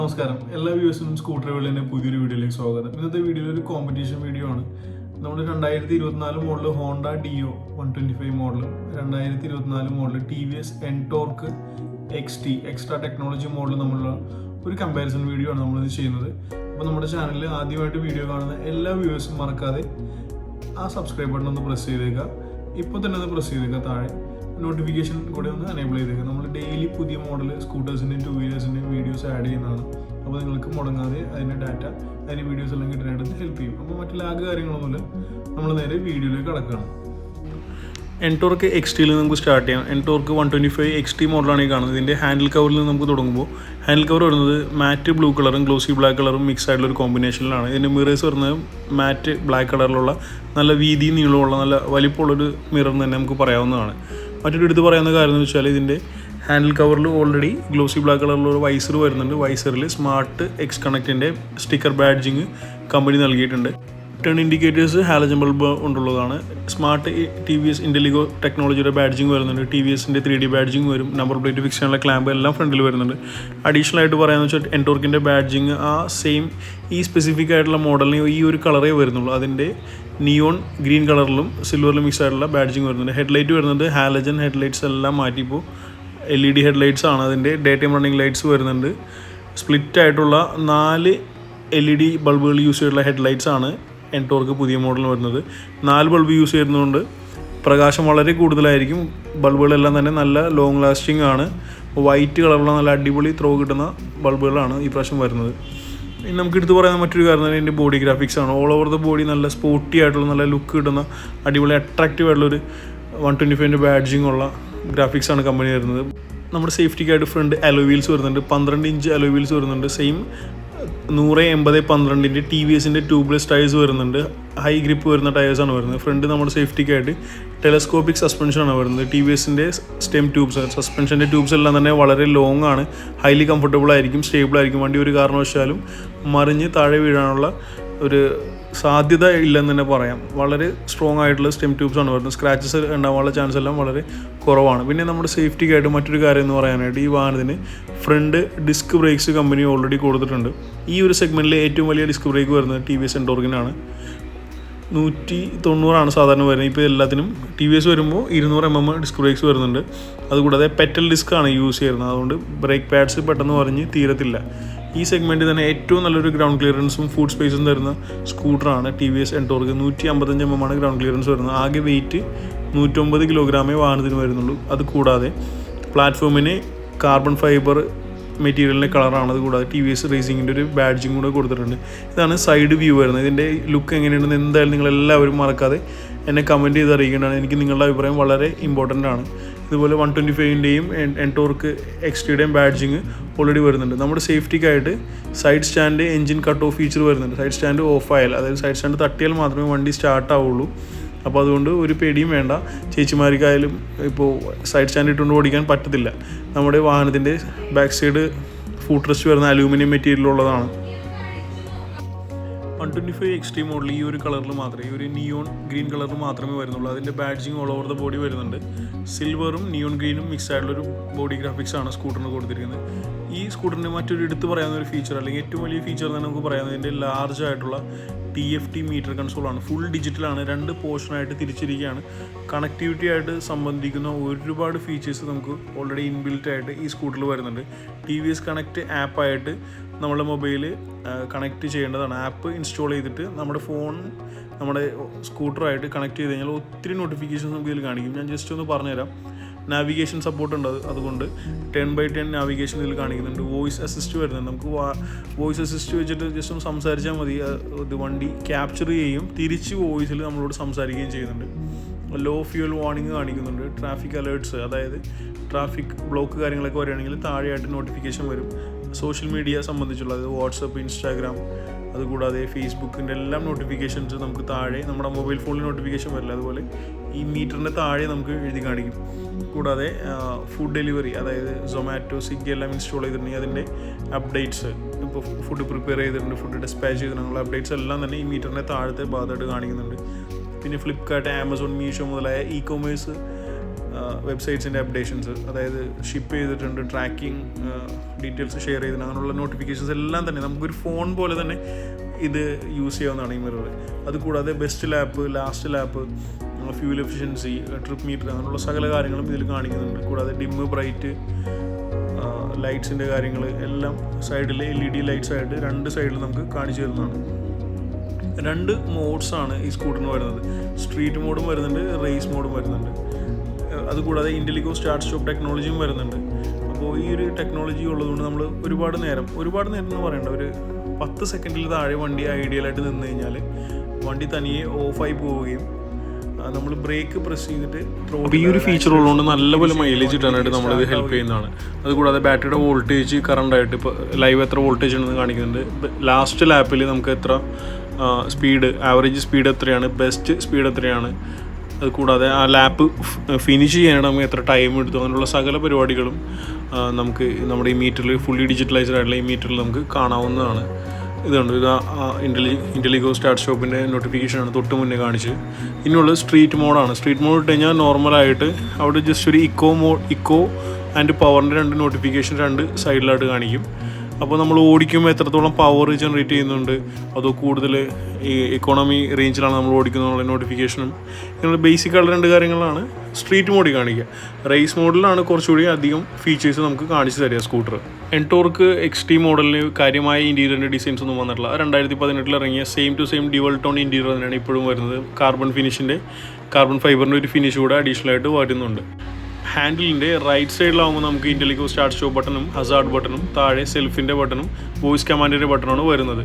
നമസ്കാരം, എല്ലാ വ്യൂവേഴ്സിനും സ്കൂട്ടർ വേൾഡിന്റെ പുതിയൊരു വീഡിയോയിലേക്ക് സ്വാഗതം. ഇന്നത്തെ വീഡിയോയിൽ ഒരു കോമ്പറ്റീഷൻ വീഡിയോ ആണ്. നമ്മൾ 2024 model Honda Dio 125 model, 2024 model TVS Ntorq XT extra technology model നമ്മളുള്ള ഒരു കമ്പാരിസൺ വീഡിയോ ആണ് നമ്മളിത് ചെയ്യുന്നത്. അപ്പോൾ നമ്മുടെ ചാനലിൽ ആദ്യമായിട്ട് വീഡിയോ കാണുന്ന എല്ലാ വ്യൂവേഴ്സും മറക്കാതെ ആ സബ്സ്ക്രൈബ് ബട്ടൺ ഒന്ന് പ്രസ് ചെയ്തേക്കുക. ഇപ്പോൾ തന്നെ ഒന്ന് പ്രസ് ചെയ്തേക്കുക. താഴെ നോട്ടിഫിക്കേഷൻ കൂടെ ഒന്ന് എനേബിൾ ചെയ്തേക്കുക. നമ്മൾ ഡെയിലി പുതിയ മോഡൽ സ്കൂട്ടേഴ്സിൻ്റെയും 2 വീലേഴ്സിൻ്റെയും വീഡിയോസ് ആഡ് ചെയ്യുന്നതാണ്. അപ്പോൾ നിങ്ങൾക്ക് മുടങ്ങാതെ അതിൻ്റെ ഡാറ്റ, അതിൻ്റെ വീഡിയോസ് എല്ലാം കിട്ടാനായിട്ട് ഹെൽപ്പ് ചെയ്യും. അപ്പോൾ മറ്റു ലാഗ് കാര്യങ്ങളൊന്നുമില്ല. നമ്മൾ നേരെ വീഡിയോയിലേക്ക് കടക്കുകയാണ്. Ntorq XTയിൽ നമുക്ക് സ്റ്റാർട്ട് ചെയ്യാം. Ntorq 125 XT മോഡലാണ് ഈ കാണുന്നത്. ഇതിൻ്റെ ഹാൻഡിൽ കവറിൽ നിന്ന് നമുക്ക് തുടങ്ങുമ്പോൾ ഹാൻഡിൽ കവർ വരുന്നത് മാറ്റ് ബ്ലൂ കളറും ഗ്ലോസി ബ്ലാക്ക് കളറും മിക്സ് ആയിട്ടുള്ള ഒരു കോമ്പിനേഷനിലാണ്. ഇതിൻ്റെ മിറേഴ്സ് വരുന്നത് മാറ്റ് ബ്ലാക്ക് കളറിലുള്ള നല്ല വീതി നീളമുള്ള നല്ല വലിപ്പമുള്ളൊരു മിറർ തന്നെ നമുക്ക് പറയാവുന്നതാണ്. മറ്റൊരു എടുത്ത് പറയുന്ന കാര്യം എന്ന് വെച്ചാൽ ഇതിൻ്റെ ഹാൻഡിൽ കവറിൽ ഓൾറെഡി ഗ്ലോസി ബ്ലാക്ക് കളറിലുള്ള ഒരു വൈസർ വരുന്നുണ്ട്. വൈസറിൽ സ്മാർട്ട് എക്സ് കണക്റ്റിൻ്റെ സ്റ്റിക്കർ ബാഡ്ജിങ് കമ്പനി നൽകിയിട്ടുണ്ട്. ടേൺ ഇൻഡിക്കേറ്റേഴ്സ് ഹാലജൻ ബൾബ് കൊണ്ടുള്ളതാണ്. സ്മാർട്ട് TVS ഇൻ്റലിഗോ ടെക്നോളജിയുടെ ബാഡ്ജിങ് വരുന്നുണ്ട്. TVSൻ്റെ 3D ബാഡ്ജിങ് വരും. നമ്പർ പ്ലേറ്റ് ഫിക്സ് ചെയ്യാനുള്ള ക്ലാമ്പ് എല്ലാം ഫ്രണ്ടിൽ വരുന്നുണ്ട്. അഡീഷണൽ ആയിട്ട് പറയാമെന്ന് വെച്ചാൽ Ntorqൻ്റെ ബാഡ്ജിങ് ആ സെയിം ഈ സ്പെസിഫിക് ആയിട്ടുള്ള മോഡലിന് ഈ ഒരു കളറേ വരുന്നുള്ളൂ. അതിൻ്റെ നിയോൺ ഗ്രീൻ കളറിലും സിൽവറിലും മിക്സ് ആയിട്ടുള്ള ബാഡ്ജിങ് വരുന്നുണ്ട്. ഹെഡ്ലൈറ്റ് വരുന്നത് ഹാലജൻ ഹെഡ്ലൈറ്റ്സ് എല്ലാം മാറ്റിപ്പോൾ LED ഹെഡ്ലൈറ്റ്സ് ആണ്. അതിൻ്റെ ഡേ ടൈം റണ്ണിങ് ലൈറ്റ്സ് വരുന്നുണ്ട്. സ്പ്ലിറ്റ് ആയിട്ടുള്ള 4 LED ബൾബുകൾ യൂസ് ചെയ്തിട്ടുള്ള ഹെഡ്ലൈറ്റ്സ് ആണ് Ntorq പുതിയ മോഡൽ വരുന്നത്. 4 ബൾബ് യൂസ് ചെയ്യുന്നതുകൊണ്ട് പ്രകാശം വളരെ കൂടുതലായിരിക്കും. ബൾബുകളെല്ലാം തന്നെ നല്ല ലോങ് ലാസ്റ്റിംഗ് ആണ്. വൈറ്റ് കളറുള്ള നല്ല അടിപൊളി ത്രോ കിട്ടുന്ന ബൾബുകളാണ് ഈ പ്രാവശ്യം വരുന്നത്. ഇനി നമുക്ക് എടുത്ത് പറയുന്ന മറ്റൊരു കാര്യം തന്നെ ഇതിൻ്റെ ബോഡി ഗ്രാഫിക്സ് ആണ്. ഓൾ ഓവർ ദ ബോഡി നല്ല സ്പോർട്ടി ആയിട്ടുള്ള നല്ല ലുക്ക് കിട്ടുന്ന അടിപൊളി അട്രാക്റ്റീവ് ആയിട്ടുള്ളൊരു 125ൻ്റെ ബാഡ്ജിങ് ഉള്ള ഗ്രാഫിക്സ് ആണ് കമ്പനി വരുന്നത്. നമ്മുടെ സേഫ്റ്റിക്കായിട്ട് ഫ്രണ്ട് അലോയ് വീൽസ് വരുന്നുണ്ട്. 12 ഇഞ്ച് അലോയ് വീൽസ് വരുന്നുണ്ട്. സെയിം 100/80/12ൻ്റെ TVSൻ്റെ ട്യൂബ്ലെസ് ടയേഴ്സ് വരുന്നുണ്ട്. ഹൈ ഗ്രിപ്പ് വരുന്ന ടയേഴ്സാണ് വരുന്നത്. ഫ്രണ്ട് നമ്മുടെ സേഫ്റ്റിക്കായിട്ട് ടെലസ്കോപ്പിക് സസ്പെൻഷനാണ് വരുന്നത്. TVSൻ്റെ സ്റ്റെം ട്യൂബ്സ്, സസ്പെൻഷൻ്റെ ട്യൂബ്സ് എല്ലാം തന്നെ വളരെ ലോങ് ആണ്. ഹൈലി കംഫർട്ടബിൾ ആയിരിക്കും, സ്റ്റേബിൾ ആയിരിക്കും. വണ്ടി ഒരു കാരണവശാലും മറിഞ്ഞ് താഴെ വീഴാനുള്ള ഒരു സാധ്യത ഇല്ലെന്ന് തന്നെ പറയാം. വളരെ സ്ട്രോങ് ആയിട്ടുള്ള സ്റ്റെം ട്യൂബ്സാണ് വരുന്നത്. സ്ക്രാച്ചസ് ഉണ്ടാകാനുള്ള ചാൻസ് എല്ലാം വളരെ കുറവാണ്. പിന്നെ നമ്മുടെ സേഫ്റ്റിക്കായിട്ട് മറ്റൊരു കാര്യം എന്ന് പറയാനായിട്ട് ഈ വാഹനത്തിന് front disc brakes company already കൊടുത്തിട്ടുണ്ട്. ഈ ഒരു സെഗ്മെൻറ്റിലെ ഏറ്റവും വലിയ ഡിസ്ക് ബ്രേക്ക് വരുന്നത് TVS Ntorqനാണ്. 190 സാധാരണ വരുന്നത്. ഇപ്പോൾ എല്ലാത്തിനും TVS വരുമ്പോൾ 200 mm ഡിസ്ക് ബ്രേക്സ് വരുന്നുണ്ട്. അതുകൂടാതെ പെറ്റൽ ഡിസ്ക് ആണ് യൂസ് ചെയ്യുന്നത്. അതുകൊണ്ട് ബ്രേക്ക് പാഡ്സ് പെട്ടെന്ന് പറഞ്ഞ് തീരത്തില്ല. ഈ സെഗ്മെൻറ്റിൽ തന്നെ ഏറ്റവും നല്ലൊരു ഗ്രൗണ്ട് ക്ലിയറൻസും ഫുഡ് സ്പേസും തരുന്ന സ്കൂട്ടറാണ് TVS Ntorq. 155 mm ആണ് ഗ്രൗണ്ട് ക്ലിയറൻസ് വരുന്നത്. ആകെ വെയിറ്റ് 109 കിലോഗ്രാമേ വാഹനത്തിന് വരുന്നുള്ളൂ. അതുകൂടാതെ പ്ലാറ്റ്ഫോമിന് കാർബൺ ഫൈബർ മെറ്റീരിയലിൻ്റെ കളറാണ്. അതുകൂടാതെ TVS റേസിങ്ങിൻ്റെ ഒരു ബാഡ്ജിങ് കൂടെ കൊടുത്തിട്ടുണ്ട്. ഇതാണ് സൈഡ് വ്യൂ വരുന്നത്. ഇതിൻ്റെ ലുക്ക് എങ്ങനെയുണ്ടെന്ന് എന്തായാലും നിങ്ങളെല്ലാവരും മറക്കാതെ എന്നെ കമൻറ്റ് ചെയ്ത് അറിയിക്കേണ്ടതാണ്. എനിക്ക് നിങ്ങളുടെ അഭിപ്രായം വളരെ ഇമ്പോർട്ടൻ്റ് ആണ്. ഇതുപോലെ 125ൻ്റെയും Ntorq XTയുടെയും ബാഡ്ജിങ് ഓൾറെഡി വരുന്നുണ്ട്. നമ്മുടെ സേഫ്റ്റിക്കായിട്ട് side stand engine cut off feature വരുന്നുണ്ട്. സൈഡ് സ്റ്റാൻഡ് ഓഫ് ആയാൽ, അതായത് സൈഡ് സ്റ്റാൻഡ് തട്ടിയാൽ മാത്രമേ വണ്ടി സ്റ്റാർട്ട് ആവുള്ളൂ. അപ്പോൾ അതുകൊണ്ട് ഒരു പേടിയും വേണ്ട. ചേച്ചിമാർക്കായാലും ഇപ്പോൾ സൈഡ് സ്റ്റാൻഡ് ഇട്ടുകൊണ്ട് ഓടിക്കാൻ പറ്റത്തില്ല. നമ്മുടെ വാഹനത്തിൻ്റെ ബാക്ക് സൈഡ് ഫുഡ് റെസ്റ്റ് വരുന്ന അലൂമിനിയം മെറ്റീരിയലുള്ളതാണ്. 125 XT മോഡൽ ഈ ഒരു കളറിൽ മാത്രമേ, ഈ ഒരു നിയോൺ ഗ്രീൻ കളറിൽ മാത്രമേ വരുന്നുള്ളൂ. അതിൻ്റെ badging all over the body വരുന്നുണ്ട്. സിൽവറും നിയോൺ ഗ്രീനും മിക്സ് ആയിട്ടുള്ളൊരു ബോഡി ഗ്രാഫിക്സ് ആണ് സ്കൂട്ടറിന് കൊടുത്തിരിക്കുന്നത്. ഈ സ്കൂട്ടറിൻ്റെ മറ്റൊരു എടുത്ത് പറയാവുന്ന ഒരു ഫീച്ചർ, അല്ലെങ്കിൽ ഏറ്റവും വലിയ ഫീച്ചർ തന്നെ നമുക്ക് പറയാവുന്നത് ഇതിൻ്റെ ലാർജ് ആയിട്ടുള്ള TFT മീറ്റർ കൺസോളാണ്. ഫുൾ ഡിജിറ്റലാണ്. 2 പോർഷനായിട്ട് തിരിച്ചിരിക്കുകയാണ്. കണക്ടിവിറ്റി ആയിട്ട് സംബന്ധിക്കുന്ന ഒരുപാട് ഫീച്ചേഴ്സ് നമുക്ക് ഓൾറെഡി ഇൻബിൽറ്റ് ആയിട്ട് ഈ സ്കൂട്ടറിൽ വരുന്നുണ്ട്. TVS കണക്റ്റ് ആപ്പായിട്ട് നമ്മുടെ മൊബൈൽ കണക്ട് ചെയ്യേണ്ടതാണ്. ആപ്പ് ഇൻസ്റ്റാൾ ചെയ്തിട്ട് നമ്മുടെ ഫോൺ നമ്മുടെ സ്കൂട്ടറായിട്ട് കണക്ട് ചെയ്ത് കഴിഞ്ഞാൽ ഒത്തിരി നോട്ടിഫിക്കേഷൻസ് നമുക്ക് ഇതിൽ കാണിക്കും. ഞാൻ ജസ്റ്റ് ഒന്ന് പറഞ്ഞുതരാം. നാവിഗേഷൻ സപ്പോർട്ട് ഉണ്ട്. അതുകൊണ്ട് 10/10 നാവിഗേഷൻ ഇതിൽ കാണിക്കുന്നുണ്ട്. വോയിസ് അസിസ്റ്റ് വരുന്നുണ്ട്. നമുക്ക് വോയിസ് അസിസ്റ്റ് വെച്ചിട്ട് ജസ്റ്റ് ഒന്ന് സംസാരിച്ചാൽ മതി. ഇത് വണ്ടി ക്യാപ്ചർ ചെയ്യുകയും തിരിച്ച് വോയിസിൽ നമ്മളോട് സംസാരിക്കുകയും ചെയ്യുന്നുണ്ട്. ലോ ഫ്യൂൽ വാർണിംഗ് കാണിക്കുന്നുണ്ട്. ട്രാഫിക് അലേർട്ട്സ്, അതായത് ട്രാഫിക് ബ്ലോക്ക് കാര്യങ്ങളൊക്കെ വരികയാണെങ്കിൽ താഴെയായിട്ട് നോട്ടിഫിക്കേഷൻ വരും. സോഷ്യൽ മീഡിയ സംബന്ധിച്ചുള്ള, അതായത് വാട്സപ്പ്, ഇൻസ്റ്റാഗ്രാം, അതുകൂടാതെ ഫേസ്ബുക്കിൻ്റെ എല്ലാം നോട്ടിഫിക്കേഷൻസ് നമുക്ക് താഴെ നമ്മുടെ മൊബൈൽ ഫോണിൽ നോട്ടിഫിക്കേഷൻ വരില്ല. അതുപോലെ ഈ മീറ്ററിൻ്റെ താഴെ നമുക്ക് എഴുതി കാണിക്കും. കൂടാതെ ഫുഡ് ഡെലിവറി, അതായത് സൊമാറ്റോ, സ്വിഗ്ഗി എല്ലാം ഇൻസ്റ്റാൾ ചെയ്തിട്ടുണ്ടെങ്കിൽ അതിൻ്റെ അപ്ഡേറ്റ്സ്, ഇപ്പോൾ ഫുഡ് പ്രിപ്പയർ ചെയ്തിട്ടുണ്ട്, ഫുഡ് ഡിസ്പാച്ച് ചെയ്തിട്ടുള്ള അപ്ഡേറ്റ്സ് എല്ലാം തന്നെ ഈ മീറ്ററിൻ്റെ താഴത്തെ ഭാഗത്തായിട്ട് കാണിക്കുന്നുണ്ട്. പിന്നെ ഫ്ലിപ്കാർട്ട്, ആമസോൺ, മീഷോ മുതലായ ഇ-കൊമേഴ്സ് വെബ്സൈറ്റ്സിൻ്റെ അപ്ഡേഷൻസ്, അതായത് ഷിപ്പ് ചെയ്തിട്ടുണ്ട്, ട്രാക്കിംഗ് ഡീറ്റെയിൽസ് ഷെയർ ചെയ്തിട്ടുണ്ട്, അങ്ങനെയുള്ള നോട്ടിഫിക്കേഷൻസ് എല്ലാം തന്നെ നമുക്കൊരു ഫോൺ പോലെ തന്നെ ഇത് യൂസ് ചെയ്യാവുന്നതാണ് ഈ മിറർ. അതുകൂടാതെ best lap, last lap, fuel efficiency, trip metre, അങ്ങനെയുള്ള സകല കാര്യങ്ങളും ഇതിൽ കാണിക്കുന്നുണ്ട്. കൂടാതെ ഡിമ്മ്, ബ്രൈറ്റ്, ലൈറ്റ്സിൻ്റെ കാര്യങ്ങൾ എല്ലാം സൈഡിൽ LED ലൈറ്റ്സ് ആയിട്ട് 2 സൈഡിൽ നമുക്ക് കാണിച്ചു തരുന്നതാണ്. 2 മോഡ്സാണ് ഈ സ്കൂട്ടറിന് വരുന്നത്. സ്ട്രീറ്റ് മോഡും വരുന്നുണ്ട്, റേസ് മോഡും വരുന്നുണ്ട്. അതുകൂടാതെ ഇൻ്റലിഗോ സ്റ്റാർട്ട് സ്റ്റോപ്പ് ടെക്നോളജിയും വരുന്നുണ്ട്. അപ്പോൾ ഈ ഒരു ടെക്നോളജി ഉള്ളതുകൊണ്ട് നമ്മൾ ഒരുപാട് നേരം എന്ന് പറയേണ്ട, ഒരു 10 സെക്കൻഡിൽ താഴെ വണ്ടി ഐഡിയലായിട്ട് നിന്ന് കഴിഞ്ഞാൽ വണ്ടി തനിയെ ഓഫായി പോവുകയും നമ്മൾ ബ്രേക്ക് പ്രസ് ചെയ്തിട്ട് ഈ ഒരു ഫീച്ചർ ഉള്ളതുകൊണ്ട് നല്ലപോലെ മൈലേജ് കിട്ടാനായിട്ട് നമ്മളിത് ഹെൽപ്പ് ചെയ്യുന്നതാണ്. അതുകൂടാതെ ബാറ്ററിയുടെ വോൾട്ടേജ് കറണ്ടായിട്ട് ഇപ്പോൾ ലൈവ് എത്ര വോൾട്ടേജ് ഉണ്ടെന്ന് കാണിക്കുന്നുണ്ട്. ലാസ്റ്റ് ലാപ്പിൽ നമുക്ക് എത്ര സ്പീഡ്, ആവറേജ് സ്പീഡ് എത്രയാണ്, ബെസ്റ്റ് സ്പീഡ് എത്രയാണ്, അതുകൂടാതെ ആ ലാപ്പ് ഫിനിഷ് ചെയ്യാനായിട്ട് നമുക്ക് എത്ര ടൈം എടുത്തു, അങ്ങനെയുള്ള സകല പരിപാടികളും നമുക്ക് നമ്മുടെ ഈ മീറ്ററിൽ, ഫുള്ളി ഡിജിറ്റലൈസ്ഡ് ആയിട്ടുള്ള ഈ മീറ്ററിൽ നമുക്ക് കാണാവുന്നതാണ്. ഇതുണ്ട്, ഇത് ഇൻ്റലിഗോ സ്റ്റാർട്ട് സ്റ്റോപ്പിൻ്റെ നോട്ടിഫിക്കേഷനാണ് തൊട്ട് മുന്നേ കാണിച്ച്. ഇനിയുള്ളത് സ്ട്രീറ്റ് മോഡാണ്. സ്ട്രീറ്റ് മോഡ് ഇട്ട് കഴിഞ്ഞാൽ നോർമലായിട്ട് അവിടെ ജസ്റ്റ് ഒരു ഇക്കോ ആൻഡ് പവറിൻ്റെ 2 നോട്ടിഫിക്കേഷൻ 2 സൈഡിലായിട്ട് കാണിക്കും. അപ്പോൾ നമ്മൾ ഓടിക്കുമ്പോൾ എത്രത്തോളം പവർ ജനറേറ്റ് ചെയ്യുന്നുണ്ട്, അതോ കൂടുതൽ ഈ എക്കോണമി റേഞ്ചിലാണ് നമ്മൾ ഓടിക്കുന്നതിനുള്ള നോട്ടിഫിക്കേഷനും, ഇങ്ങനെ ബേസിക് ആയിട്ടുള്ള 2 കാര്യങ്ങളാണ് സ്ട്രീറ്റ് മോഡിൽ കാണിക്കുക. റേസ് മോഡിലാണ് കുറച്ചുകൂടി അധികം ഫീച്ചേഴ്സ് നമുക്ക് കാണിച്ചു തരിക സ്കൂട്ടർ. എൻടോർക്ക് XT മോഡലിന് കാര്യമായ ഇൻറ്റീരിയറിൻ്റെ ഡിസൈൻസ് ഒന്നും വന്നിട്ടില്ല. 2018 ഇറങ്ങിയ same to same dual tone interior തന്നെയാണ് ഇപ്പോഴും വരുന്നത്. കാർബൺ ഫൈബറിൻ്റെ ഒരു ഫിനിഷ് കൂടെ അഡീഷണൽ ആയിട്ട് വരുന്നുണ്ട്. ഹാൻഡിലിൻ്റെ റൈറ്റ് സൈഡിലാവുമ്പോൾ നമുക്ക് ഇൻ്റലിഗോ സ്റ്റാർട്ട് സ്റ്റോപ്പ് ബട്ടണും ഹസാർഡ് ബട്ടണും താഴെ സെൽഫിൻ്റെ ബട്ടണും വോയിസ് കമാൻഡിൻ്റെ ബട്ടണാണ് വരുന്നത്.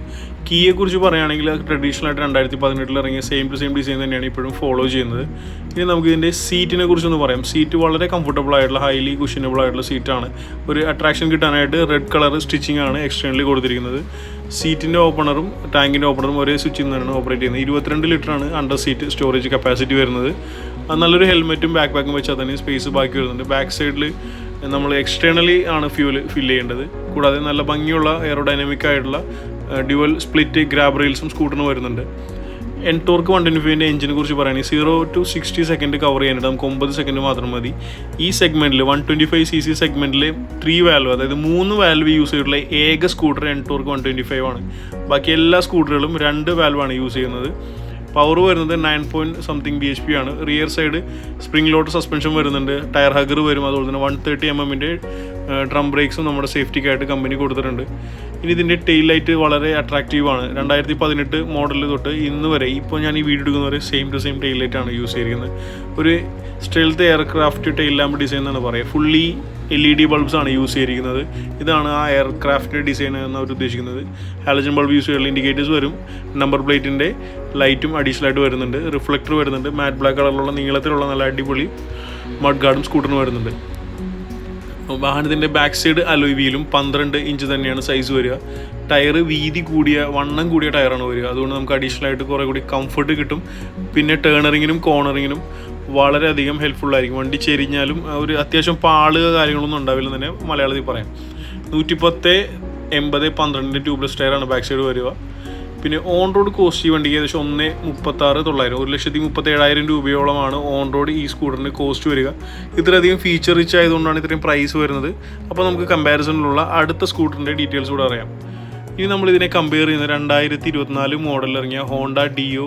കീയെക്കുറിച്ച് പറയുകയാണെങ്കിൽ ട്രഡീഷണൽ ആയിട്ട് 2018 ഇറങ്ങിയ സെയിം ടു സെയിം ഡിസൈൻ തന്നെയാണ് ഇപ്പോഴും ഫോളോ ചെയ്യുന്നത്. ഇനി നമുക്ക് ഇതിൻ്റെ സീറ്റിനെ കുറിച്ചൊന്ന് പറയാം. സീറ്റ് വളരെ കംഫർട്ടബിൾ ആയിട്ടുള്ള, ഹൈലി കുഷനബിൾ ആയിട്ടുള്ള സീറ്റാണ്. ഒരു അട്രാക്ഷൻ കിട്ടാനായിട്ട് റെഡ് കളർ സ്റ്റിച്ചിങ് ആണ് എക്സ്റ്റേണലി കൊടുത്തിരിക്കുന്നത്. സീറ്റിൻ്റെ ഓപ്പണറും ടാങ്കിൻ്റെ ഓപ്പണറും ഒരേ സ്വിച്ചിൽ നിന്നാണ് ഓപ്പറേറ്റ് ചെയ്യുന്നത്. 22 ലിറ്ററാണ് അണ്ടർ സീറ്റ് സ്റ്റോറേജ് കപ്പാസിറ്റി വരുന്നത്. നല്ലൊരു ഹെൽമെറ്റും ബാക്ക് പാക്കും വെച്ചാൽ തന്നെ സ്പേസ് ബാക്കി വരുന്നുണ്ട്. ബാക്ക് സൈഡിൽ നമ്മൾ എക്സ്റ്റേണലി ആണ് ഫ്യൂൽ ഫില്ല് ചെയ്യേണ്ടത്. കൂടാതെ നല്ല ഭംഗിയുള്ള എയറോഡൈനാമിക് ആയിട്ടുള്ള ഡ്യുവൽ സ്പ്ലിറ്റ് ഗ്രാബ് റെയിൽസും സ്കൂട്ടറിന് വരുന്നുണ്ട്. എൻടോർക്ക് 125ൻ്റെ എഞ്ചിനെ കുറിച്ച് പറയുകയാണെങ്കിൽ 0 to 60 സെക്കൻഡ് കവർ ചെയ്യാനായിട്ട് നമുക്ക് 9 സെക്കൻഡ് മാത്രം മതി. ഈ സെഗ്മെൻറ്റിൽ 125cc സെഗ്മെൻറ്റിൽ 3 വാൽവ്, അതായത് 3 വാൽവ് യൂസ് ചെയ്തിട്ടുള്ള ഏക സ്കൂട്ടർ എൻടോർക്ക് 125 ആണ്. ബാക്കി എല്ലാ സ്കൂട്ടറുകളും 2 വാൽവാണ് യൂസ് ചെയ്യുന്നത്. പവർ വരുന്നത് 9.something bhp ആണ്. Rear side spring load suspension വരുന്നുണ്ട്, ടയർ ഹഗർ വരും, അതുപോലെ തന്നെ 130 mm ഡ്രം ബ്രേക്സും നമ്മുടെ സേഫ്റ്റിക്കായിട്ട് കമ്പനി കൊടുത്തിട്ടുണ്ട്. ഇനി ഇതിൻ്റെ ടെയിൽ ലൈറ്റ് വളരെ അട്രാക്റ്റീവാണ്. 2018 മോഡൽ തൊട്ട് ഇന്ന് വരെ, ഇപ്പോൾ ഞാൻ ഈ വീഡിയോ എടുക്കുന്നവരെ സെയിം ടു സെയിം ടെയിൽ ലൈറ്റാണ് യൂസ് ചെയ്തിരിക്കുന്നത്. ഒരു stealth aircraft tail lamp design എന്നാണ് പറയുക. ഫുള്ളി LED ബൾബ്സ് ആണ് യൂസ് ചെയ്തിരിക്കുന്നത്. ഇതാണ് ആ എയർക്രാഫ്റ്റിൻ്റെ ഡിസൈൻ എന്നവർ ഉദ്ദേശിക്കുന്നത്. ഹാലജൻ ബൾബ് യൂസ് ചെയ്യാനുള്ള ഇൻഡിക്കേറ്റേഴ്സ് വരും. നമ്പർ പ്ലേറ്റിൻ്റെ ലൈറ്റും അഡീഷണൽ ആയിട്ട് വരുന്നുണ്ട്. റിഫ്ലക്ടർ വരുന്നുണ്ട്. മാറ്റ് ബ്ലാക്ക് കളറിലുള്ള നീളത്തിലുള്ള നല്ല അടിപൊളി മഡ് ഗാർഡും സ്കൂട്ടറിന് വരുന്നുണ്ട്. വാഹനത്തിൻ്റെ ബാക്ക് സൈഡ് അലോയ് വീലും 12 ഇഞ്ച് തന്നെയാണ് സൈസ് വരിക. ടയർ വണ്ണം കൂടിയ ടയറാണ് വരിക. അതുകൊണ്ട് നമുക്ക് അഡീഷണൽ ആയിട്ട് കുറേ കൂടി കംഫർട്ട് കിട്ടും. പിന്നെ ടേണറിങ്ങിനും കോർണറിങ്ങിനും വളരെയധികം ഹെൽപ്ഫുള്ളായിരിക്കും. വണ്ടി ചെരിഞ്ഞാലും ഒരു അത്യാവശ്യം പാളുക കാര്യങ്ങളൊന്നും ഉണ്ടാവില്ല തന്നെ മലയാളത്തിൽ പറയാം. 110/80/12 ട്യൂബ്ലെസ് ടയറാണ് ബാക്ക് സൈഡ് വരിക. പിന്നെ ഓൺ റോഡ് കോസ്റ്റ് ഈ വണ്ടിക്ക് ഏകദേശം 1,36,900, 1,37,000 രൂപയോളമാണ് ഓൺ റോഡ് ഈ സ്കൂട്ടറിന് കോസ്റ്റ് വരിക. ഇത്രയധികം ഫീച്ചർ റിച്ച് ആയതുകൊണ്ടാണ് ഇത്രയും പ്രൈസ് വരുന്നത്. അപ്പോൾ നമുക്ക് കമ്പാരിസണിലുള്ള അടുത്ത സ്കൂട്ടറിൻ്റെ ഡീറ്റെയിൽസ് കൂടെ അറിയാം. ഇനി നമ്മളിതിനെ കമ്പയർ ചെയ്യുന്നത് 2024 മോഡലിൽ ഇറങ്ങിയ ഹോണ്ട ഡിയോ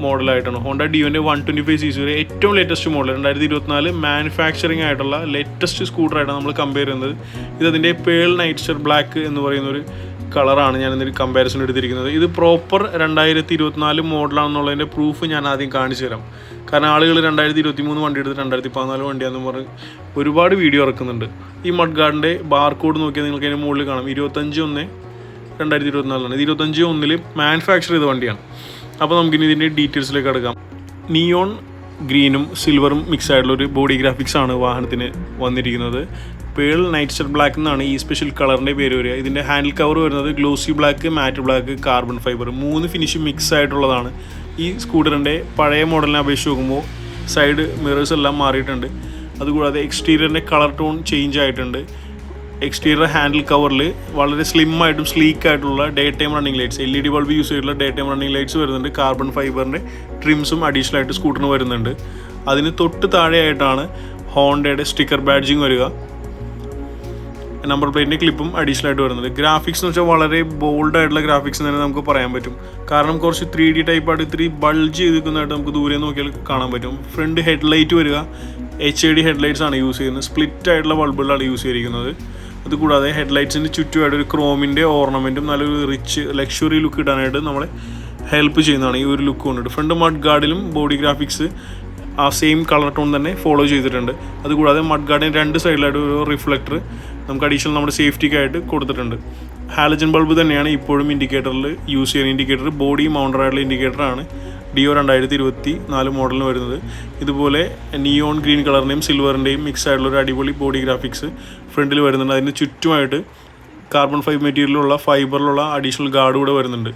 മോഡലായിട്ടാണ്. ഹോണ്ട ഡിയോൻ്റെ 125cc ഏറ്റവും ലേറ്റസ്റ്റ് മോഡൽ 2024 മാനുഫാക്ചറിങ് ആയിട്ടുള്ള ലേറ്റസ്റ്റ് സ്കൂട്ടറായിട്ടാണ് നമ്മൾ കമ്പയർ ചെയ്യുന്നത്. ഇതതിൻ്റെ പേൾ നൈറ്റ്സ്റ്റർ ബ്ലാക്ക് എന്ന് പറയുന്നൊരു കളറാണ് ഞാൻ ഇന്നൊരു കമ്പാരിസൺ എടുത്തിരിക്കുന്നത്. ഇത് പ്രോപ്പർ 2024 മോഡലാണെന്നുള്ളതിൻ്റെ പ്രൂഫ് ഞാൻ ആദ്യം കാണിച്ചു തരാം. കാരണം ആളുകൾ 2023 വണ്ടി എടുത്ത് 2014 വണ്ടിയാണെന്ന് പറഞ്ഞ് ഒരുപാട് വീഡിയോ ഇറക്കുന്നുണ്ട്. ഈ മഡ് ഗാർഡിൻ്റെ ബാർകോഡ് നോക്കിയാൽ നിങ്ങൾക്ക് അതിൻ്റെ മുകളിൽ കാണാം 25/1/2024 ഇത് 25/1 മാനുഫാക്ചർ ചെയ്ത വണ്ടിയാണ്. അപ്പോൾ നമുക്കിനി ഇതിൻ്റെ ഡീറ്റെയിൽസിലേക്ക് കിടക്കാം. നിയോൺ ഗ്രീനും സിൽവറും മിക്സ് ആയിട്ടുള്ള ഒരു ബോഡി ഗ്രാഫിക്സ് ആണ് വാഹനത്തിന് വന്നിരിക്കുന്നത്. പേൾ നൈറ്റ്സ്റ്റർ ബ്ലാക്ക് എന്നാണ് ഈ സ്പെഷ്യൽ കളറിൻ്റെ പേര് വരിക. ഇതിൻ്റെ ഹാൻഡിൽ കവർ വരുന്നത് ഗ്ലോസി ബ്ലാക്ക്, മാറ്റ് black, carbon fibre 3 finish mix ആയിട്ടുള്ളതാണ്. ഈ സ്കൂട്ടറിൻ്റെ പഴയ മോഡലിനെ അപേക്ഷിച്ച് നോക്കുമ്പോൾ സൈഡ് മിറേഴ്സ് എല്ലാം മാറിയിട്ടുണ്ട്. അതുകൂടാതെ എക്സ്റ്റീരിയറിൻ്റെ കളർ ടോൺ ചേഞ്ച് ആയിട്ടുണ്ട്. എക്സ്റ്റീരിയർ ഹാൻഡിൽ കവറിൽ വളരെ സ്ലിം ആയിട്ടും സ്ലീക്ക് ആയിട്ടുള്ള day time running lights, LED bulb use ചെയ്തിട്ടുള്ള ഡേ ടൈം റണ്ണിങ് ലൈറ്റ്സ് വരുന്നുണ്ട്. കാർബൺ ഫൈബറിൻ്റെ ട്രിംസും അഡീഷണൽ ആയിട്ട് സ്കൂട്ടറിന് വരുന്നുണ്ട്. അതിന് തൊട്ട് താഴെയായിട്ടാണ് ഹോണ്ടയുടെ സ്റ്റിക്കർ ബാഡ്ജിങ് വരിക, നമ്പർ പ്ലേറ്റിൻ്റെ ക്ലിപ്പും അഡീഷണൽ ആയിട്ട് വരുന്നുണ്ട്. ഗ്രാഫിക്സ് എന്ന് വെച്ചാൽ വളരെ ബോൾഡ് ആയിട്ടുള്ള ഗ്രാഫിക്സ് തന്നെ നമുക്ക് പറയാൻ പറ്റും. കാരണം കുറച്ച് 3D ടൈപ്പായിട്ട് ഇത്തിരി ബൾജ് ചെയ്തിരിക്കുന്നതായിട്ട് നമുക്ക് ദൂരെ നോക്കിയാൽ കാണാൻ പറ്റും. ഫ്രണ്ട് ഹെഡ്ലൈറ്റ് വരിക HID ഹെഡ്ലൈറ്റ്സ് ആണ് യൂസ് ചെയ്യുന്നത്. സ്പ്ലിറ്റ് ആയിട്ടുള്ള ബൾബുകളാണ് യൂസ് ചെയ്തിരിക്കുന്നത്. അതുകൂടാതെ ഹെഡ്ലൈറ്റ്സിൻ്റെ ചുറ്റുമായിട്ട് ഒരു ക്രോമിൻ്റെ ഓർണമെൻറ്റും നല്ലൊരു റിച്ച് ലക്ഷറി ലുക്ക് ഇടാനായിട്ട് നമ്മളെ ഹെൽപ്പ് ചെയ്യുന്നതാണ് ഈ ഒരു ലുക്ക് കൊണ്ടിട്ട്. ഫ്രണ്ട് മഡ് ഗാർഡിലും ബോഡി ഗ്രാഫിക്സ് ആ സെയിം കളർ ടോൺ തന്നെ ഫോളോ ചെയ്തിട്ടുണ്ട്. അതുകൂടാതെ മഡ് ഗാർഡിന് 2 സൈഡിലായിട്ട് ഒരു റിഫ്ലക്ടർ നമുക്ക് അഡീഷണൽ നമ്മുടെ സേഫ്റ്റിക്കായിട്ട് കൊടുത്തിട്ടുണ്ട്. ഹാലജൻ ബൾബ് തന്നെയാണ് ഇപ്പോഴും ഇൻഡിക്കേറ്ററിൽ യൂസ് ചെയ്യുന്ന ഇൻഡിക്കേറ്റർ. ബോഡി മൗണ്ടഡ് ആയിട്ടുള്ള ഇൻഡിക്കേറ്ററാണ് ഡിയോ 2024 മോഡലിന് വരുന്നത്. ഇതുപോലെ നിയോൺ ഗ്രീൻ കളറിൻ്റെയും സിൽവറിൻ്റെയും മിക്സ് ആയിട്ടുള്ള ഒരു അടിപൊളി ബോഡി ഗ്രാഫിക്സ് ഫ്രണ്ടിൽ വരുന്നുണ്ട്. അതിന് ചുറ്റുമായിട്ട് കാർബൺ ഫൈബർ മെറ്റീരിയലുള്ള ഫൈബറിലുള്ള അഡീഷണൽ ഗാർഡ് കൂടെ വരുന്നുണ്ട്.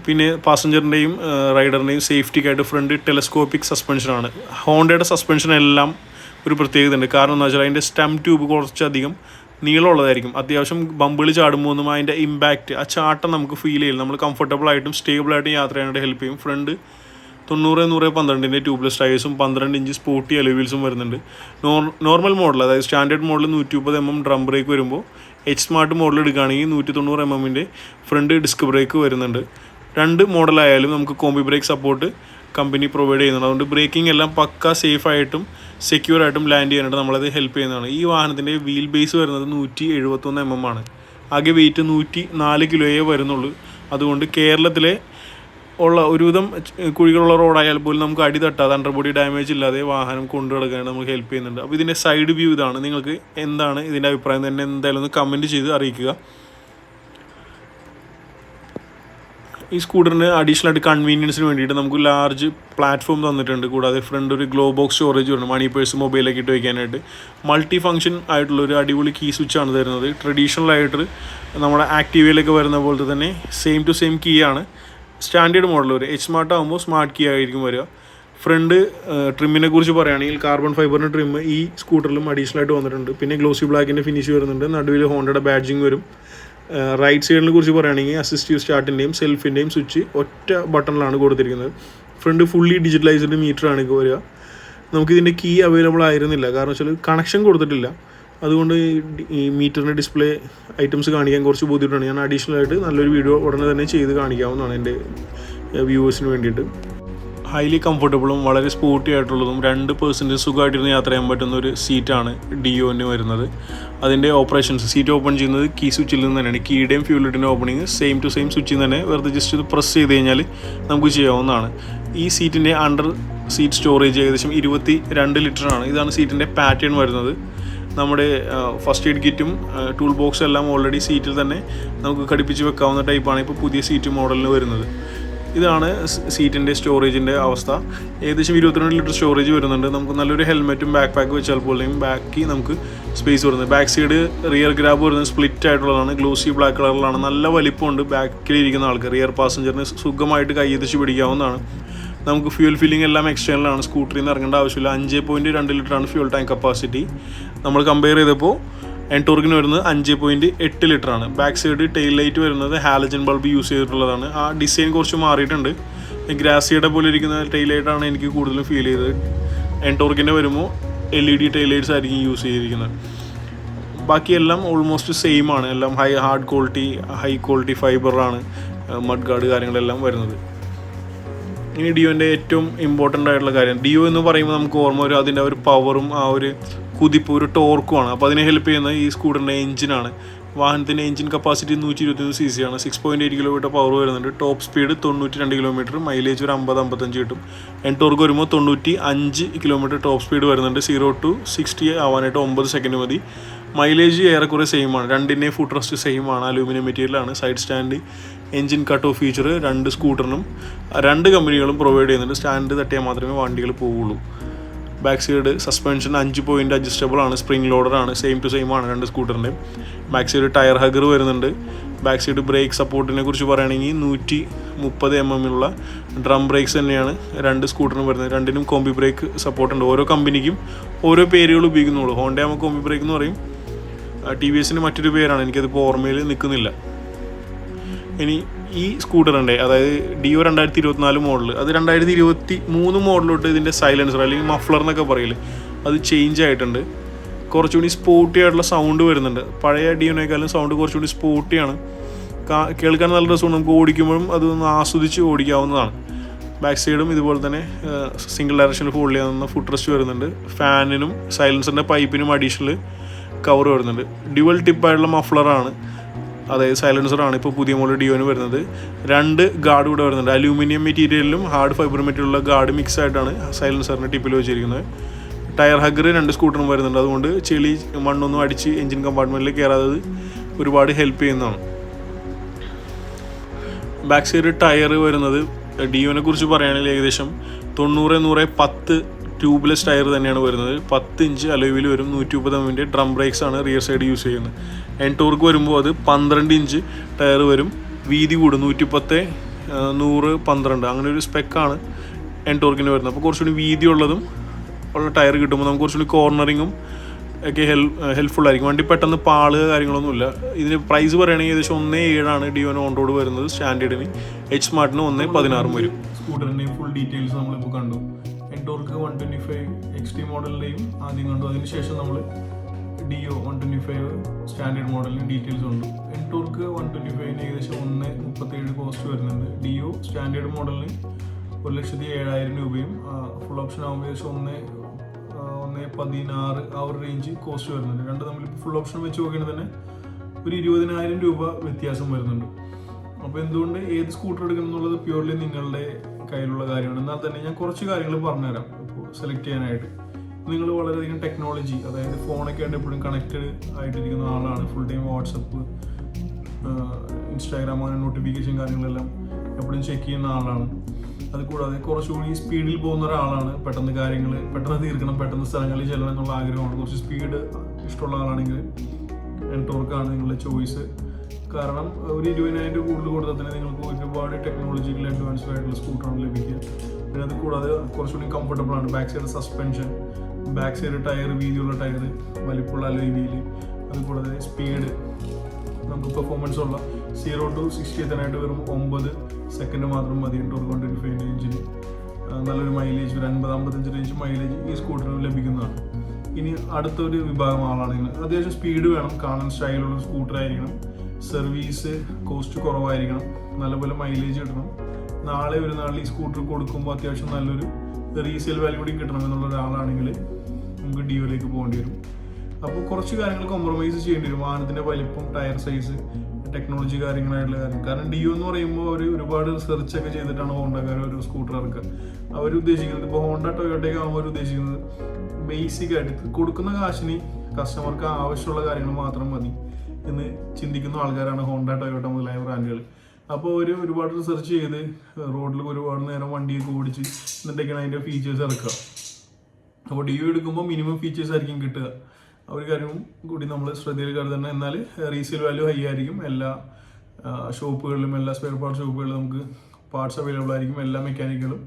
പിന്നെ പാസഞ്ചറിൻ്റെയും റൈഡറിൻ്റെയും സേഫ്റ്റിക്കായിട്ട് ഫ്രണ്ട് ടെലസ്കോപ്പിക് സസ്പെൻഷനാണ്. ഹോണ്ടയുടെ സസ്പെൻഷൻ എല്ലാം ഒരു പ്രത്യേകത ഉണ്ട്. കാരണം എന്താ വെച്ചാൽ അതിൻ്റെ സ്റ്റം ട്യൂബ് കുറച്ചധികം നീളമുള്ളതായിരിക്കും. അത്യാവശ്യം ബമ്പുകൾ ചാടുമ്പോൾ അതിൻ്റെ ഇമ്പാക്റ്റ് ആ ചാട്ടം നമുക്ക് ഫീൽ ചെയ്യില്ല. നമ്മൾ കംഫർട്ടബിളായിട്ടും സ്റ്റേബിളായിട്ടും യാത്ര ചെയ്യാനായിട്ട് ഹെൽപ്പ് ചെയ്യും. ഫ്രണ്ട് 90-100-12 ട്യൂബ്ലെസ് ടയേഴ്സും 12 ഇഞ്ച് സ്പോർട്ടി അലോവീൽസും വരുന്നുണ്ട്. നോർമൽ മോഡൽ അതായത് standard model 130 mm drum break വരുമ്പോൾ സ്മാർട്ട് മോഡൽ എടുക്കുകയാണെങ്കിൽ 190 mm ഫ്രണ്ട് ഡിസ്ക് ബ്രേക്ക് വരുന്നുണ്ട്. 2 മോഡലായാലും നമുക്ക് കോമ്പി ബ്രേക്ക് സപ്പോർട്ട് കമ്പനി പ്രൊവൈഡ് ചെയ്യുന്നുണ്ട്. അതുകൊണ്ട് ബ്രേക്കിംഗ് എല്ലാം പക്ക സേഫായിട്ടും സെക്യൂർ ആയിട്ടും ലാൻഡ് ചെയ്യാനായിട്ട് നമ്മളത് ഹെൽപ്പ് ചെയ്യുന്നതാണ്. ഈ വാഹനത്തിൻ്റെ വീൽ ബേസ് വരുന്നത് 171 mm ആണ്. ആകെ വെയിറ്റ് 104 കിലോയേ വരുന്നുള്ളൂ. അതുകൊണ്ട് കേരളത്തിലെ ഉള്ള ഒരുവിധം കുഴികളുള്ള റോഡായാൽ പോലും നമുക്ക് അടി തട്ടാതെ അണ്ടർബോഡി ഡാമേജ് ഇല്ലാതെ വാഹനം കൊണ്ടു നടക്കാനായിട്ട് നമുക്ക് ഹെൽപ്പ് ചെയ്യുന്നുണ്ട്. അപ്പോൾ ഇതിൻ്റെ സൈഡ് വ്യൂ ഇതാണ്. നിങ്ങൾക്ക് എന്താണ് ഇതിൻ്റെ അഭിപ്രായം തന്നെ എന്തായാലും ഒന്ന് കമൻറ്റ് ചെയ്ത് അറിയിക്കുക. ഈ സ്കൂട്ടറിന് അഡീഷണൽ ആയിട്ട് കൺവീനിയൻസിന് വേണ്ടിയിട്ട് നമുക്ക് ലാർജ് പ്ലാറ്റ്ഫോം തന്നിട്ടുണ്ട്. കൂടാതെ ഫ്രണ്ട് ഒരു ഗ്ലോ ബോക്സ് സ്റ്റോറേജ് വരുന്നുണ്ട്, മണി പേഴ്സ് മൊബൈലൊക്കെ ഇട്ട് വയ്ക്കാനായിട്ട്. മൾട്ടി ഫംഗ്ഷൻ ആയിട്ടുള്ളൊരു അടിപൊളി കീ സ്വിച്ചാണ് തരുന്നത്. ട്രഡീഷണൽ ആയിട്ട് നമ്മുടെ ആക്റ്റീവയിലൊക്കെ വരുന്ന പോലത്തെ തന്നെ സെയിം ടു സെയിം കീ ആണ്. സ്റ്റാൻഡേർഡ് മോഡൽ ഒരു സ്മാർട്ട് ആകുമ്പോൾ സ്മാർട്ട് കീ ആയിരിക്കും വരിക. ഫ്രണ്ട് ട്രിമ്മിനെ കുറിച്ച് പറയുകയാണെങ്കിൽ കാർബൺ ഫൈബറിൻ്റെ ട്രിം ഈ സ്കൂട്ടറിലും അഡീഷണൽ ആയിട്ട് വന്നിട്ടുണ്ട്. പിന്നെ ഗ്ലോസി ബ്ലാക്കിൻ്റെ ഫിനിഷ് വരുന്നുണ്ട്. നടുവിൽ ഹോണ്ടയുടെ ബാഡ്ജിങ് വരും. റൈറ്റ് സൈഡിനെ കുറിച്ച് പറയുകയാണെങ്കിൽ അസിസ്റ്റീവ് സ്റ്റാർട്ടിൻ്റെയും സെൽഫിൻ്റെയും സ്വിച്ച് ഒറ്റ ബട്ടണിലാണ് കൊടുത്തിരിക്കുന്നത്. ഫ്രണ്ട് ഫുള്ളി ഡിജിറ്റലൈസ്ഡ് മീറ്ററാണ് ഇപ്പോൾ വരിക. നമുക്കിതിൻ്റെ കീ അവൈലബിൾ ആയിരുന്നില്ല, കാരണം വെച്ചാൽ കണക്ഷൻ കൊടുത്തിട്ടില്ല. അതുകൊണ്ട് ഈ മീറ്ററിൻ്റെ ഡിസ്പ്ലേ ഐറ്റംസ് കാണിക്കാൻ കുറച്ച് ബുദ്ധിമുട്ടാണ്. ഞാൻ അഡീഷണൽ ആയിട്ട് നല്ലൊരു വീഡിയോ ഉടനെ തന്നെ ചെയ്ത് കാണിക്കാവുന്നതാണ് എൻ്റെ വ്യൂവേഴ്സിന് വേണ്ടിയിട്ട്. ഹൈലി കംഫർട്ടബിളും വളരെ സ്പോർട്ടി ആയിട്ടുള്ളതും 2 പേഴ്സൻറ്റ് സുഖമായിട്ടിരുന്ന് യാത്ര ചെയ്യാൻ പറ്റുന്ന ഒരു സീറ്റാണ് ഡിയോന് വരുന്നത്. അതിൻ്റെ ഓപ്പറേഷൻസ് സീറ്റ് ഓപ്പൺ ചെയ്യുന്നത് കീ സ്വിച്ചിൽ നിന്ന് തന്നെയാണ്. കീയുടെയും ഫ്യൂലിറ്റിൻ്റെ ഓപ്പണിങ് സെയിം ടു സെയിം സ്വിച്ചിൽ നിന്ന് തന്നെ വെറുതെ ജസ്റ്റ് ഇത് പ്രസ് ചെയ്ത് കഴിഞ്ഞാൽ നമുക്ക് ചെയ്യാവുന്നതാണ്. ഈ സീറ്റിൻ്റെ അണ്ടർ സീറ്റ് സ്റ്റോറേജ് ഏകദേശം 22 ലിറ്ററാണ്. ഇതാണ് സീറ്റിൻ്റെ പാറ്റേൺ വരുന്നത്. നമ്മുടെ ഫസ്റ്റ് എയ്ഡ് കിറ്റും ടൂൾ ബോക്സും എല്ലാം ഓൾറെഡി സീറ്റിൽ തന്നെ നമുക്ക് ഘടിപ്പിച്ച് വെക്കാവുന്ന ടൈപ്പാണ് ഇപ്പോൾ പുതിയ സീറ്റ് മോഡലിന് വരുന്നത്. ഇതാണ് സീറ്റിൻ്റെ സ്റ്റോറേജിൻ്റെ അവസ്ഥ. ഏകദേശം 22 ലിറ്റർ സ്റ്റോറേജ് വരുന്നുണ്ട്. നമുക്ക് നല്ലൊരു ഹെൽമെറ്റും ബാക്ക് പാക്ക് വെച്ചാൽ പോലെയും ബാക്കി നമുക്ക് സ്പേസ് വരുന്നത്. ബാക്ക് സൈഡ് റിയർ ഗ്രാബ് വരുന്നത് സ്പ്ലിറ്റ് ആയിട്ടുള്ളതാണ്. ഗ്ലോസി ബ്ലാക്ക് കളറിലാണ്. നല്ല വലിപ്പമുണ്ട്. ബാക്കിലിരിക്കുന്ന ആൾക്ക് റിയർ പാസഞ്ചറിന് സുഖമായിട്ട് കൈയ്യതിച്ച് പിടിക്കാവുന്നതാണ്. നമുക്ക് ഫ്യൂൽ ഫില്ലിംഗ് എല്ലാം എക്സ്റ്റേണലാണ്. സ്കൂട്ടറിൽ നിന്ന് ഇറങ്ങേണ്ട ആവശ്യമില്ല. 5.2 ലിറ്ററാണ് ഫ്യൂൽ ടാങ്ക് കപ്പാസിറ്റി. നമ്മൾ കമ്പയർ ചെയ്തപ്പോൾ എൻടോർക്കിന് വരുന്നത് 5.8 ലിറ്ററാണ്. ബാക്ക് സൈഡ് ടെയിൽ ലൈറ്റ് വരുന്നത് ഹാലജൻ ബൾബ് യൂസ് ചെയ്തിട്ടുള്ളതാണ്. ആ ഡിസൈൻ കുറച്ച് മാറിയിട്ടുണ്ട്. ഗ്രാസിയുടെ പോലെ ഇരിക്കുന്ന ടെയിൽ ലൈറ്റാണ് എനിക്ക് കൂടുതലും ഫീൽ ചെയ്തത്. എൻടോർക്കിൻ്റെ വരുമ്പോൾ LED ടെയിൽ ലൈറ്റ്സ് ആയിരിക്കും യൂസ് ചെയ്തിരിക്കുന്നത്. ബാക്കിയെല്ലാം ഓൾമോസ്റ്റ് സെയിം ആണ്. എല്ലാം ഹൈ ക്വാളിറ്റി ഫൈബറാണ് മഡ് ഗാർഡ് കാര്യങ്ങളെല്ലാം വരുന്നത്. ഇനി ഡിയോൻ്റെ ഏറ്റവും ഇമ്പോർട്ടൻ്റ് ആയിട്ടുള്ള കാര്യം, ഡിയോ എന്ന് പറയുമ്പോൾ നമുക്ക് ഓർമ്മ വരും അതിൻ്റെ ഒരു പവറും ആ ഒരു കുതിപ്പ് ഒരു ടോർക്കുമാണ്. അപ്പോൾ അതിനെ ഹെൽപ്പ് ചെയ്യുന്ന ഈ സ്കൂട്ടറിൻ്റെ എഞ്ചിനാണ്. വാഹനത്തിൻ്റെ എഞ്ചിൻ കപ്പാസിറ്റി 121 cc ആണ്. 6.8 കിലോമീറ്റർ പവർ വരുന്നുണ്ട്. ടോപ്പ് സ്പീഡ് 92 കിലോമീറ്റർ, മൈലേജ് ഒരു 50-55 കിട്ടും. എൻടോർക്ക് വരുമ്പോൾ 95 കിലോമീറ്റർ ടോപ്പ് സ്പീഡ് വരുന്നുണ്ട്. 0 to 60 ആവാനായിട്ട് 9 സെക്കൻഡ് മതി. മൈലേജ് ഏറെക്കുറെ സെയിം ആണ്. രണ്ടിൻ്റെയും ഫുഡ് റെസ്റ്റ് സെയിം ആണ്. അലൂമിനിയം മെറ്റീരിയലാണ്. Side stand, engine cut off feature 2 സ്കൂട്ടറിനും 2 കമ്പനികളും പ്രൊവൈഡ് ചെയ്യുന്നുണ്ട്. സ്റ്റാൻഡ് തട്ടിയാൽ മാത്രമേ വണ്ടികൾ പോവുള്ളൂ. Back side suspension 5 point adjustable ആണ്. സ്പ്രിംഗ് ലോഡറാണ്. സെയിം ടു സെയിം ആണ് 2 സ്കൂട്ടറിൻ്റെ. ബാക്ക് സൈഡ് ടയർ ഹഗർ വരുന്നുണ്ട്. ബാക്ക് സൈഡ് ബ്രേക്ക് സപ്പോർട്ടിനെ കുറിച്ച് പറയുകയാണെങ്കിൽ 130 mm ഡ്രം ബ്രേക്സ് തന്നെയാണ് 2 സ്കൂട്ടറിനും വരുന്നത്. രണ്ടിനും കോമ്പി ബ്രേക്ക് സപ്പോർട്ടുണ്ട്. ഓരോ കമ്പനിക്കും ഓരോ പേരുകൾ ഉപയോഗിക്കുന്നുള്ളൂ. ഹോണ്ടയാകുമ്പോൾ കോമ്പി ബ്രേക്ക് എന്ന് പറയും. TVSന് മറ്റൊരു പേരാണ്, എനിക്കതിപ്പോൾ ഓർമ്മയിൽ നിൽക്കുന്നില്ല. ഇനി ഈ സ്കൂട്ടറിൻ്റെ അതായത് ഡിയോ 2024 മോഡൽ അത് 2023 മോഡലോട്ട് ഇതിൻ്റെ സൈലൻസർ അല്ലെങ്കിൽ മഫ്ലർ എന്നൊക്കെ പറയില്ലേ അത് ചേഞ്ച് ആയിട്ടുണ്ട്. കുറച്ചുകൂടി സ്പോർട്ടി ആയിട്ടുള്ള സൗണ്ട് വരുന്നുണ്ട്. പഴയ ഡിയോനേക്കാളും സൗണ്ട് കുറച്ചുകൂടി സ്പോർട്ടിയാണ്. കേൾക്കാൻ നല്ല രസമാണ്. നമുക്ക് ഓടിക്കുമ്പോഴും അതൊന്ന് ആസ്വദിച്ച് ഓടിക്കാവുന്നതാണ്. ബാക്ക് സൈഡും ഇതുപോലെ തന്നെ സിംഗിൾ ഡയറക്ഷനിൽ ഫോൾഡ് ചെയ്യാവുന്ന ഫുഡ് റെസ്റ്റ് വരുന്നുണ്ട്. ഫാനിനും സൈലൻസറിൻ്റെ പൈപ്പിനും അഡീഷണൽ കവർ വരുന്നുണ്ട്. ഡ്യുവൽ ടിപ്പായിട്ടുള്ള മഫ്ലറാണ്, അതായത് സൈലൻസറാണ് ഇപ്പോൾ പുതിയ മോഡൽ ഡിയോന് വരുന്നത്. 2 ഗാർഡ് കൂടെ വരുന്നുണ്ട്. അലൂമിനിയം മെറ്റീരിയലിലും ഹാർഡ് ഫൈബർ മെറ്റീരിയലുള്ള ഗാർഡ് മിക്സ് ആയിട്ടാണ് സൈലൻസറിൻ്റെ ടിപ്പിൽ വെച്ചിരിക്കുന്നത്. ടയർ ഹഗ്ഗർ 2 സ്കൂട്ടറും വരുന്നുണ്ട്. അതുകൊണ്ട് ചെളി മണ്ണൊന്നും അടിച്ച് എഞ്ചിൻ കമ്പാർട്ട്മെൻറ്റിൽ കയറാതെ ഒരുപാട് ഹെൽപ്പ് ചെയ്യുന്നതാണ്. ബാക്ക് സൈഡ് ടയർ വരുന്നത് ഡിയോനെ കുറിച്ച് പറയുകയാണെങ്കിൽ ഏകദേശം 90-110 ട്യൂബ്ലെസ് ടയർ തന്നെയാണ് വരുന്നത്. 10 ഇഞ്ച് അലോയിൽ വരും. 130 mm ഡ്രം ബ്രേക്സ് ആണ് റിയർ സൈഡ് യൂസ് ചെയ്യുന്നത്. എൻടോർക്ക് വരുമ്പോൾ അത് 12 ഇഞ്ച് ടയർ വരും. വീതി കൂടും. 110, 100, 12 അങ്ങനെ ഒരു സ്പെക്കാണ് എൻടോർക്കിന് വരുന്നത്. അപ്പോൾ കുറച്ചുകൂടി വീതിയുള്ളതും ഉള്ള ടയർ കിട്ടുമ്പോൾ നമുക്ക് കുറച്ചുകൂടി കോർണറിങ്ങും ഒക്കെ ഹെൽപ്ഫുൾ ആയിരിക്കും. വണ്ടി പെട്ടെന്ന് പാളുക കാര്യങ്ങളൊന്നുമില്ല. ഇതിന് പ്രൈസ് പറയുകയാണെങ്കിൽ ഏകദേശം 1.7 ഡിയോന് ഓൺ റോഡ് വരുന്നത്. സ്റ്റാൻഡേർഡിന് എച്ച് സ്മാർട്ടിന് 1.16 വരും. സ്കൂട്ടറിൻ്റെയും ഫുൾ ഡീറ്റെയിൽസ് നമ്മളിപ്പോൾ കണ്ടു. എൻടോർക്ക് 125 XT മോഡലിൻ്റെയും ആദ്യം കണ്ടു. അതിനുശേഷം നമ്മൾ ഡിയോ 125 സ്റ്റാൻഡേർഡ് മോഡലിന് ഡീറ്റെയിൽസ് കണ്ടു. എൻടോർക്ക് 125 ഏകദേശം 1.37 കോസ്റ്റ് വരുന്നുണ്ട്. ഡിയോ സ്റ്റാൻഡേർഡ് മോഡലിന് 1,07,000 രൂപയും ഫുൾ ഓപ്ഷൻ ആകുമ്പോൾ ഏകദേശം 1.16 ആ ഒരു റേഞ്ച് കോസ്റ്റ് വരുന്നുണ്ട്. രണ്ട് നമ്മളിപ്പോൾ ഫുൾ ഓപ്ഷൻ വെച്ച് നോക്കുകയാണെങ്കിൽ തന്നെ ഒരു 20,000 രൂപ വ്യത്യാസം വരുന്നുണ്ട്. അപ്പോൾ എന്തുകൊണ്ട് ഏത് സ്കൂട്ടർ എടുക്കണം എന്നുള്ളത് പ്യൂർലി നിങ്ങളുടെ കയ്യിലുള്ള കാര്യമാണ്. എന്നാൽ തന്നെ ഞാൻ കുറച്ച് കാര്യങ്ങൾ പറഞ്ഞുതരാം ഇപ്പോൾ സെലക്ട് ചെയ്യാനായിട്ട്. നിങ്ങൾ വളരെയധികം ടെക്നോളജി, അതായത് ഫോണൊക്കെ ആയിട്ട് എപ്പോഴും കണക്റ്റഡ് ആയിട്ടിരിക്കുന്ന ആളാണ്. ഫുൾ ടൈം വാട്സപ്പ്, ഇൻസ്റ്റാഗ്രാം അങ്ങനെ നോട്ടിഫിക്കേഷൻ കാര്യങ്ങളെല്ലാം എപ്പോഴും ചെക്ക് ചെയ്യുന്ന ആളാണ്. അതുകൂടാതെ കുറച്ചുകൂടി സ്പീഡിൽ പോകുന്ന ഒരാളാണ്. പെട്ടെന്ന് കാര്യങ്ങൾ പെട്ടെന്ന് തീർക്കണം, പെട്ടെന്ന് സ്ഥലങ്ങളിൽ ചെല്ലണം എന്നുള്ള ആഗ്രഹമാണ്. കുറച്ച് സ്പീഡ് ഇഷ്ടമുള്ള ആളാണെങ്കിൽ എൻടോർക്കാണ് നിങ്ങളുടെ ചോയ്സ്. കാരണം ഒരു 20,000 കൂടുതൽ കൊടുത്താൽ തന്നെ നിങ്ങൾക്ക് ഒരുപാട് ടെക്നോളജിക്കൽ അഡ്വാൻസ്ഡ് ആയിട്ടുള്ള സ്കൂട്ടറാണ് ലഭിക്കുക. പിന്നെ അത് കൂടാതെ കുറച്ചുകൂടി കംഫർട്ടബിൾ ആണ്. Back side suspension, back side tyre, വീതിയുള്ള ടയർ, വലിപ്പമുള്ള അലോയ് വീല്, അതുകൂടാതെ സ്പീഡ് നമുക്ക് പെർഫോമൻസ് ഉള്ള 0 to 60 എത്താനായിട്ട് വെറും 9 സെക്കൻഡ് മാത്രം മതി. എൻടോർക്ക് 125 എഞ്ചിന് നല്ലൊരു മൈലേജ്, ഒരു 50-55 റേഞ്ച് മൈലേജ് ഈ സ്കൂട്ടറിന് ലഭിക്കുന്നതാണ്. ഇനി അടുത്തൊരു വിഭാഗം ആളാണെങ്കിൽ അത്യാവശ്യം സ്പീഡ് വേണം, കാണാൻ സ്റ്റൈലുള്ള സ്കൂട്ടർ ആയിരിക്കണം, സർവീസ് കോസ്റ്റ് കുറവായിരിക്കണം, നല്ലപോലെ മൈലേജ് കിട്ടണം, നാളെ ഒരു നാളിൽ ഈ സ്കൂട്ടർ കൊടുക്കുമ്പോൾ അത്യാവശ്യം നല്ലൊരു റീസെയിൽ വാല്യൂ കൂടി കിട്ടണം എന്നുള്ള ഒരാളാണെങ്കിൽ നമുക്ക് ഡിയോയിലേക്ക് പോകേണ്ടി വരും. അപ്പോൾ കുറച്ച് കാര്യങ്ങൾ കോംപ്രമൈസ് ചെയ്യേണ്ടി വരും. വാഹനത്തിൻ്റെ വലിപ്പം, ടയർ സൈസ്, ടെക്നോളജി കാര്യങ്ങളായിട്ടുള്ള കാര്യം. കാരണം ഡിയോ എന്ന് പറയുമ്പോൾ അവർ ഒരുപാട് റിസർച്ച് ഒക്കെ ചെയ്തിട്ടാണ് ഹോണ്ടക്കാർ ഒരു സ്കൂട്ടർ ഇറക്കുക. അവർ ഉദ്ദേശിക്കുന്നത് ഇപ്പോൾ ഹോണ്ട ടൊയോട്ടയൊക്കെ ആകുമ്പോൾ അവർ ഉദ്ദേശിക്കുന്നത് ബേസിക് ആയിട്ട് കൊടുക്കുന്ന കാശിന് കസ്റ്റമർക്ക് ആവശ്യമുള്ള കാര്യങ്ങൾ മാത്രം മതി എന്ന് ചിന്തിക്കുന്ന ആൾക്കാരാണ് ഹോണ്ട ടൊയോട്ട മുതലായ ബ്രാൻഡുകൾ. അപ്പോൾ അവർ ഒരുപാട് റിസർച്ച് ചെയ്ത് റോഡിൽ ഒരുപാട് നേരം വണ്ടിയൊക്കെ ഓടിച്ച് എന്നിട്ടൊക്കെയാണ് അതിൻ്റെ ഫീച്ചേഴ്സ് ഇറക്കുക. അപ്പോൾ ഡിയോ എടുക്കുമ്പോൾ മിനിമം ഫീച്ചേഴ്സ് ആയിരിക്കും കിട്ടുക. ആ ഒരു കാര്യവും കൂടി നമ്മൾ ശ്രദ്ധയിൽ കരുതണം. എന്നാൽ റീസെയിൽ വാല്യൂ ഹൈ ആയിരിക്കും. എല്ലാ ഷോപ്പുകളിലും, എല്ലാ സ്പെയർ പാർട്ട് ഷോപ്പുകളിലും നമുക്ക് പാർട്സ് അവൈലബിൾ ആയിരിക്കും. എല്ലാ മെക്കാനിക്കുകളും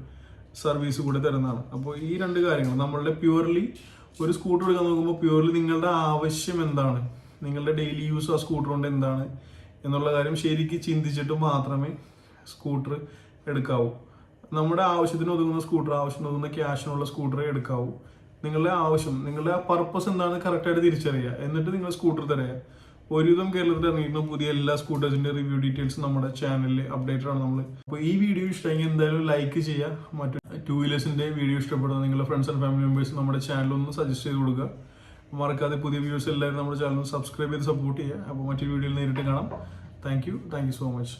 സർവീസ് കൂടെ തരുന്നതാണ്. അപ്പോൾ ഈ രണ്ട് കാര്യങ്ങൾ നമ്മളുടെ പ്യുവർലി ഒരു സ്കൂട്ടർ എടുക്കാൻ നോക്കുമ്പോൾ പ്യുവർലി നിങ്ങളുടെ ആവശ്യം എന്താണ്, നിങ്ങളുടെ ഡെയിലി യൂസ് ആ സ്കൂട്ടർ കൊണ്ട് എന്താണ് എന്നുള്ള കാര്യം ശരിക്കും ചിന്തിച്ചിട്ട് മാത്രമേ സ്കൂട്ടർ എടുക്കാവൂ. നമ്മുടെ ആവശ്യത്തിന് ഒതുങ്ങുന്ന സ്കൂട്ടർ, ആവശ്യത്തിന് ഒതുങ്ങുന്ന ക്യാഷിനുള്ള സ്കൂട്ടറേ എടുക്കാവൂ. നിങ്ങളുടെ ആവശ്യം, നിങ്ങളുടെ ആ പർപ്പസ് എന്താണെന്ന് കറക്റ്റായിട്ട് തിരിച്ചറിയുക. എന്നിട്ട് നിങ്ങൾ സ്കൂട്ടർ തരിക. ഒരുവിധം കേരളത്തിൽ ഇറങ്ങിയിരുന്ന പുതിയ എല്ലാ സ്കൂട്ടേഴ്സിൻ്റെ റിവ്യൂ ഡീറ്റെയിൽസ് നമ്മുടെ ചാനലിൽ അപ്ഡേറ്റഡ് ആണ് നമ്മൾ. അപ്പോൾ ഈ വീഡിയോ ഇഷ്ടമെങ്കിൽ എന്തായാലും ലൈക്ക് ചെയ്യുക. മറ്റു 2 വീലേഴ്സിൻ്റെ വീഡിയോ ഇഷ്ടപ്പെടുന്ന നിങ്ങളുടെ ഫ്രണ്ട്സ് ആൻഡ് ഫാമിലി മെമ്പേഴ്സ് നമ്മുടെ ചാനലൊന്ന് സജസ്റ്റ് ചെയ്ത് കൊടുക്കുക. മറക്കാതെ പുതിയ വ്യൂസ് എല്ലാവരും നമ്മുടെ ചാനൽ സബ്സ്ക്രൈബ് ചെയ്ത് സപ്പോർട്ട് ചെയ്യുക. അപ്പോൾ മറ്റൊരു വീഡിയോയിൽ നേരിട്ട് കാണാം. Thank you so much.